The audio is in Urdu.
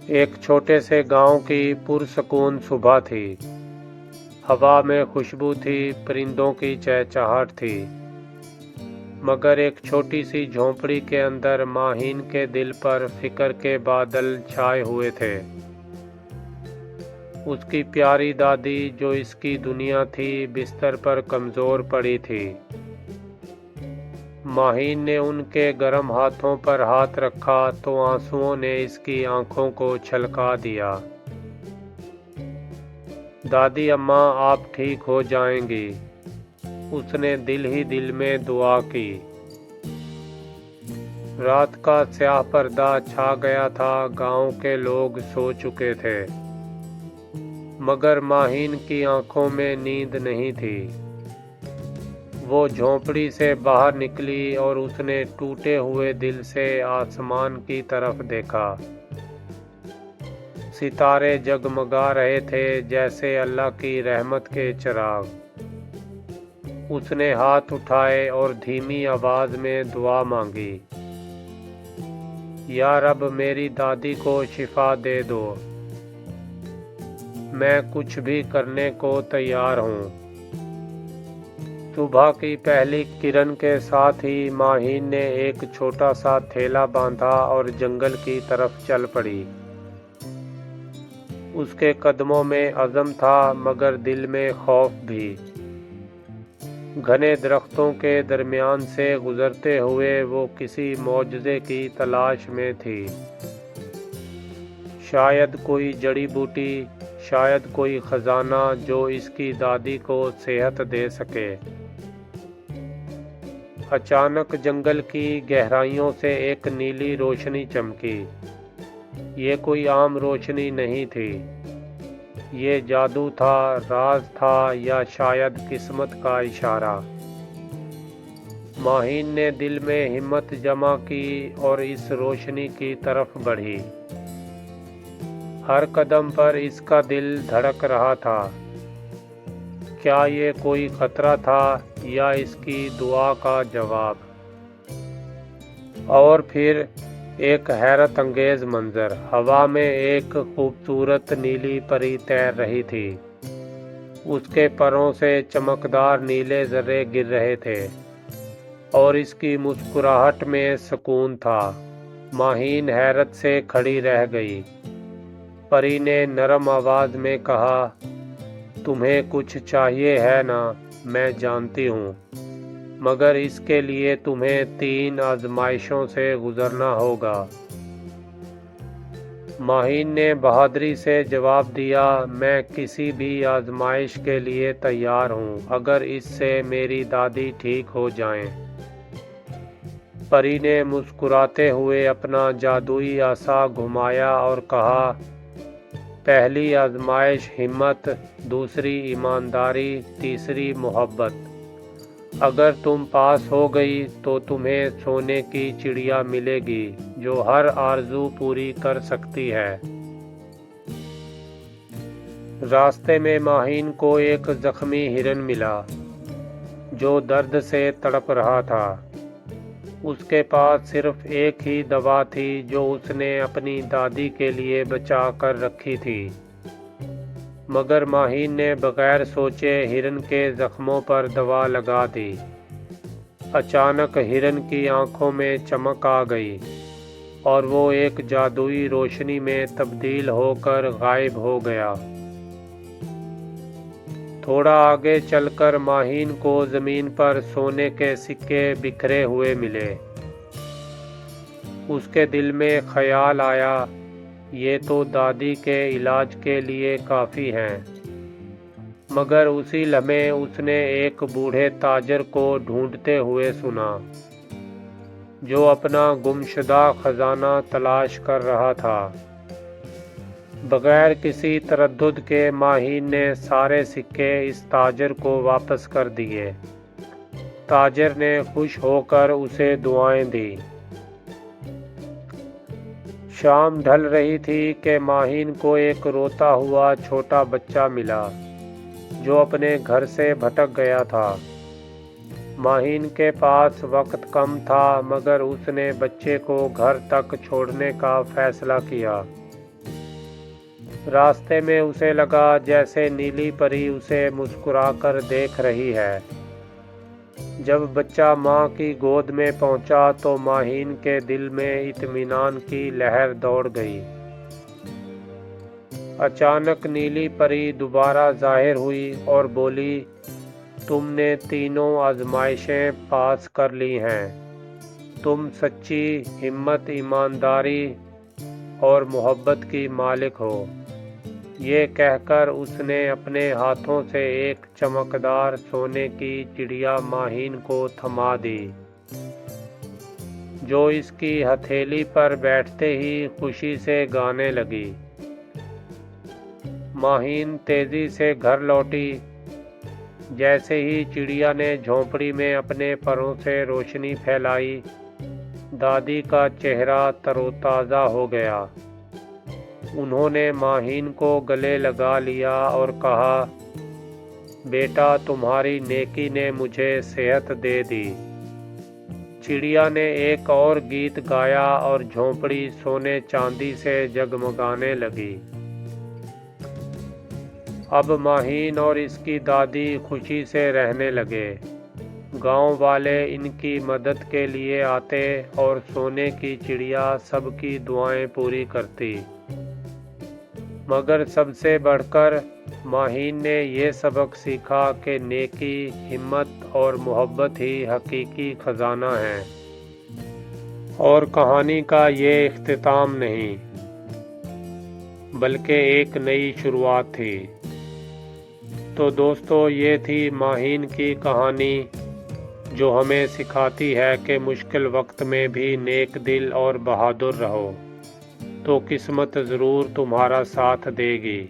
ایک چھوٹے سے گاؤں کی پرسکون صبح تھی۔ ہوا میں خوشبو تھی، پرندوں کی چہچہاہٹ تھی، مگر ایک چھوٹی سی جھونپڑی کے اندر ماہین کے دل پر فکر کے بادل چھائے ہوئے تھے۔ اس کی پیاری دادی جو اس کی دنیا تھی بستر پر کمزور پڑی تھی۔ ماہین نے ان کے گرم ہاتھوں پر ہاتھ رکھا تو آنسوؤں نے اس کی آنکھوں کو چھلکا دیا۔ دادی اماں آپ ٹھیک ہو جائیں گی، اس نے دل ہی دل میں دعا کی۔ رات کا سیاہ پردہ چھا گیا تھا، گاؤں کے لوگ سو چکے تھے، مگر ماہین کی آنکھوں میں نیند نہیں تھی۔ وہ جھونپڑی سے باہر نکلی اور اس نے ٹوٹے ہوئے دل سے آسمان کی طرف دیکھا۔ ستارے جگمگا رہے تھے جیسے اللہ کی رحمت کے چراغ۔ اس نے ہاتھ اٹھائے اور دھیمی آواز میں دعا مانگی، یا رب میری دادی کو شفا دے دو، میں کچھ بھی کرنے کو تیار ہوں۔ صبح کی پہلی کرن کے ساتھ ہی ماہین نے ایک چھوٹا سا تھیلا باندھا اور جنگل کی طرف چل پڑی۔ اس کے قدموں میں عزم تھا مگر دل میں خوف بھی۔ گھنے درختوں کے درمیان سے گزرتے ہوئے وہ کسی معجزے کی تلاش میں تھی۔ شاید کوئی جڑی بوٹی، شاید کوئی خزانہ جو اس کی دادی کو صحت دے سکے۔ اچانک جنگل کی گہرائیوں سے ایک نیلی روشنی چمکی۔ یہ کوئی عام روشنی نہیں تھی، یہ جادو تھا، راز تھا، یا شاید قسمت کا اشارہ۔ ماہین نے دل میں ہمت جمع کی اور اس روشنی کی طرف بڑھی۔ ہر قدم پر اس کا دل دھڑک رہا تھا۔ کیا یہ کوئی خطرہ تھا یا اس کی دعا کا جواب؟ اور پھر ایک حیرت انگیز منظر، ہوا میں ایک خوبصورت نیلی پری تیر رہی تھی۔ اس کے پروں سے چمکدار نیلے ذرے گر رہے تھے اور اس کی مسکراہٹ میں سکون تھا۔ ماہین حیرت سے کھڑی رہ گئی۔ پری نے نرم آواز میں کہا، تمہیں کچھ چاہیے ہے نا؟ میں جانتی ہوں، مگر اس کے لیے تمہیں 3 آزمائشوں سے گزرنا ہوگا۔ ماہین نے بہادری سے جواب دیا، میں کسی بھی آزمائش کے لیے تیار ہوں اگر اس سے میری دادی ٹھیک ہو جائیں۔ پری نے مسکراتے ہوئے اپنا جادوئی عصا گھمایا اور کہا، پہلی آزمائش ہمت، دوسری ایمانداری، تیسری محبت۔ اگر تم پاس ہو گئی تو تمہیں سونے کی چڑیا ملے گی جو ہر آرزو پوری کر سکتی ہے۔ راستے میں ماہین کو ایک زخمی ہرن ملا جو درد سے تڑپ رہا تھا۔ اس کے پاس صرف ایک ہی دوا تھی جو اس نے اپنی دادی کے لیے بچا کر رکھی تھی، مگر ماہین نے بغیر سوچے ہرن کے زخموں پر دوا لگا دی۔ اچانک ہرن کی آنکھوں میں چمک آ گئی اور وہ ایک جادوئی روشنی میں تبدیل ہو کر غائب ہو گیا۔ تھوڑا آگے چل کر ماہین کو زمین پر سونے کے سکے بکھرے ہوئے ملے۔ اس کے دل میں خیال آیا، یہ تو دادی کے علاج کے لیے کافی ہیں۔ مگر اسی لمحے اس نے ایک بوڑھے تاجر کو ڈھونڈتے ہوئے سنا جو اپنا گمشدہ خزانہ تلاش کر رہا تھا۔ بغیر کسی تردد کے ماہین نے سارے سکے اس تاجر کو واپس کر دیے۔ تاجر نے خوش ہو کر اسے دعائیں دی۔ شام ڈھل رہی تھی کہ ماہین کو ایک روتا ہوا چھوٹا بچہ ملا جو اپنے گھر سے بھٹک گیا تھا۔ ماہین کے پاس وقت کم تھا مگر اس نے بچے کو گھر تک چھوڑنے کا فیصلہ کیا۔ راستے میں اسے لگا جیسے نیلی پری اسے مسکرا کر دیکھ رہی ہے۔ جب بچہ ماں کی گود میں پہنچا تو ماہین کے دل میں اطمینان کی لہر دوڑ گئی۔ اچانک نیلی پری دوبارہ ظاہر ہوئی اور بولی، تم نے تینوں آزمائشیں پاس کر لی ہیں، تم سچی، ہمت، ایمانداری اور محبت کی مالک ہو۔ یہ کہہ کر اس نے اپنے ہاتھوں سے ایک چمکدار سونے کی چڑیا ماہین کو تھما دی، جو اس کی ہتھیلی پر بیٹھتے ہی خوشی سے گانے لگی۔ ماہین تیزی سے گھر لوٹی۔ جیسے ہی چڑیا نے جھونپڑی میں اپنے پروں سے روشنی پھیلائی، دادی کا چہرہ تر و تازہ ہو گیا۔ انہوں نے ماہین کو گلے لگا لیا اور کہا، بیٹا، تمہاری نیکی نے مجھے صحت دے دی۔ چڑیا نے ایک اور گیت گایا اور جھونپڑی سونے چاندی سے جگمگانے لگی۔ اب ماہین اور اس کی دادی خوشی سے رہنے لگے۔ گاؤں والے ان کی مدد کے لیے آتے اور سونے کی چڑیا سب کی دعائیں پوری کرتی۔ مگر سب سے بڑھ کر ماہین نے یہ سبق سیکھا کہ نیکی، ہمت اور محبت ہی حقیقی خزانہ ہیں۔ اور کہانی کا یہ اختتام نہیں، بلکہ ایک نئی شروعات تھی۔ تو دوستو، یہ تھی ماہین کی کہانی، جو ہمیں سکھاتی ہے کہ مشکل وقت میں بھی نیک دل اور بہادر رہو، تو قسمت ضرور تمہارا ساتھ دے گی۔